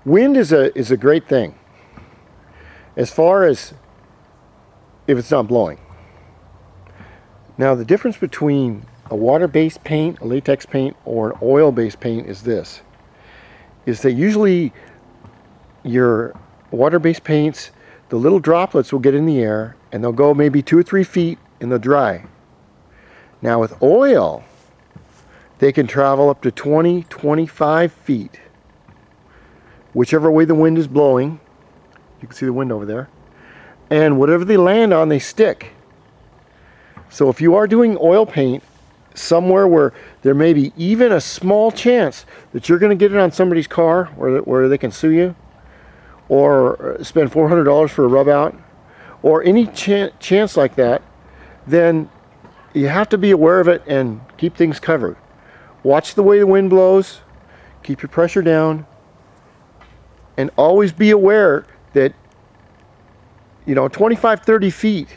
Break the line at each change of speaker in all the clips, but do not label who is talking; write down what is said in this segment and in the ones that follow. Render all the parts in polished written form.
Wind is a great thing as far as if it's not blowing. Now the difference between a water-based paint, a latex paint, or an oil-based paint is this, is that usually your water-based paints, the little droplets will get in the air and they'll go maybe 2 or 3 feet and they'll dry. Now with oil, they can travel up to 20, 25 feet. Whichever way the wind is blowing, you can see the wind over there, and whatever they land on, they stick. So if you are doing oil paint somewhere where there may be even a small chance that you're going to get it on somebody's car where they can sue you, or spend $400 for a rub out, or any chance like that, then you have to be aware of it and keep things covered. Watch the way the wind blows, keep your pressure down, and always be aware that, you know, 25, 30 feet,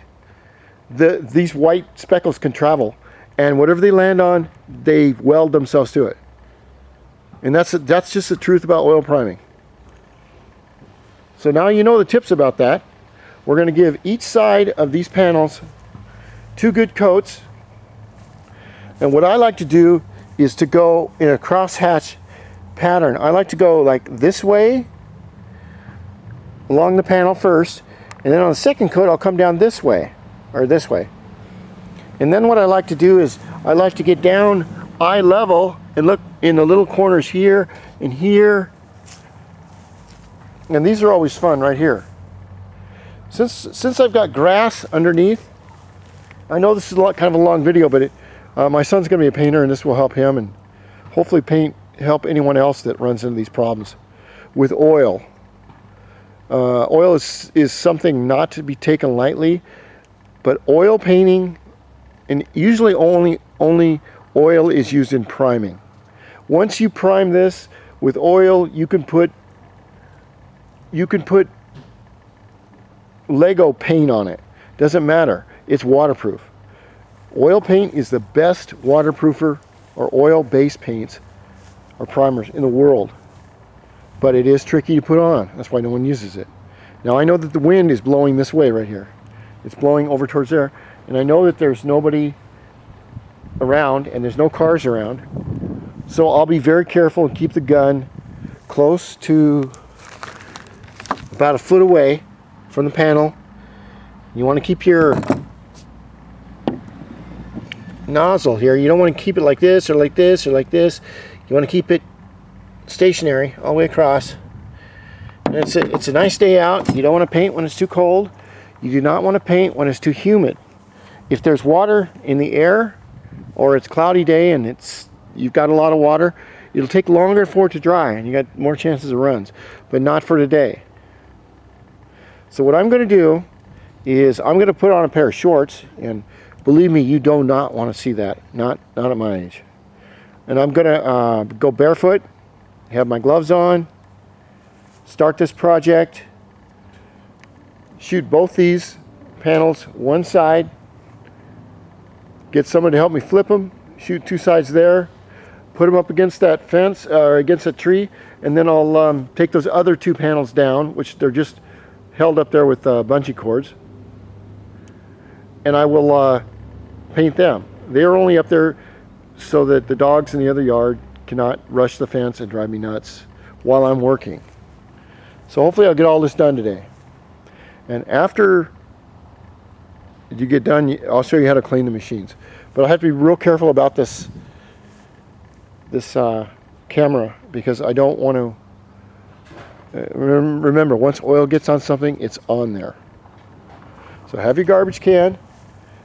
these white speckles can travel, and whatever they land on, they weld themselves to it. And that's just the truth about oil priming. So now you know the tips about that. We're going to give each side of these panels 2 good coats. And what I like to do is to go in a crosshatch pattern. I like to go like this way along the panel first, and then on the second coat I'll come down this way, or this way. And then what I like to do is I like to get down eye level and look in the little corners here and here. And these are always fun right here. Since I've got grass underneath, I know this is kind of a long video, but my son's going to be a painter, and this will help him and hopefully help anyone else that runs into these problems with oil. Oil is something not to be taken lightly, but oil painting, and usually only oil is used in priming. Once you prime this with oil, you can put Lego paint on it. Doesn't matter. It's waterproof. Oil paint is the best waterproofer, or oil-based paints or primers in the world. But it is tricky to put on. That's why no one uses it. Now I know that the wind is blowing this way right here. It's blowing over towards there. And I know that there's nobody around and there's no cars around. So I'll be very careful and keep the gun close to about a foot away from the panel. You want to keep your nozzle here. You don't want to keep it like this or like this or like this. You want to keep it stationary all the way across. And it's a nice day out. You don't want to paint when it's too cold. You do not want to paint when it's too humid. If there's water in the air, or it's a cloudy day and you've got a lot of water, it'll take longer for it to dry and you got more chances of runs, but not for today. So what I'm going to do is I'm going to put on a pair of shorts, and believe me, you do not want to see that, not at my age. And I'm going to go barefoot, have my gloves on, start this project, shoot both these panels one side, get someone to help me flip them, shoot 2 sides there, put them up against that fence or against a tree, and then I'll take those other 2 panels down, which they're just held up there with bungee cords, and I will paint them. They're only up there so that the dogs in the other yard cannot rush the fence and drive me nuts while I'm working. So hopefully I'll get all this done today. And after you get done, I'll show you how to clean the machines. But I have to be real careful about this camera, because I don't want to remember, once oil gets on something, it's on there. So have your garbage can,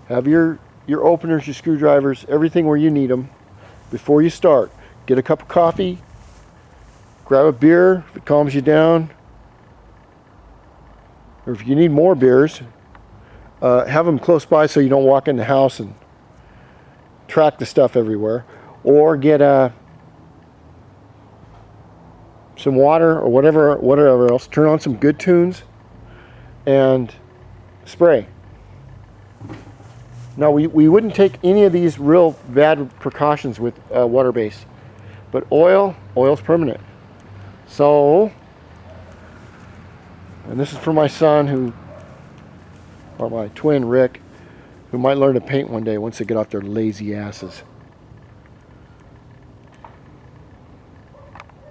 have your openers, your screwdrivers, everything where you need them before you start. Get a cup of coffee, grab a beer if it calms you down, or if you need more beers, have them close by so you don't walk in the house and track the stuff everywhere. Or get some water or whatever else. Turn on some good tunes and spray. Now we wouldn't take any of these real bad precautions with water-based, but oil's permanent. So And this is for my son, or my twin Rick, who might learn to paint one day once they get off their lazy asses.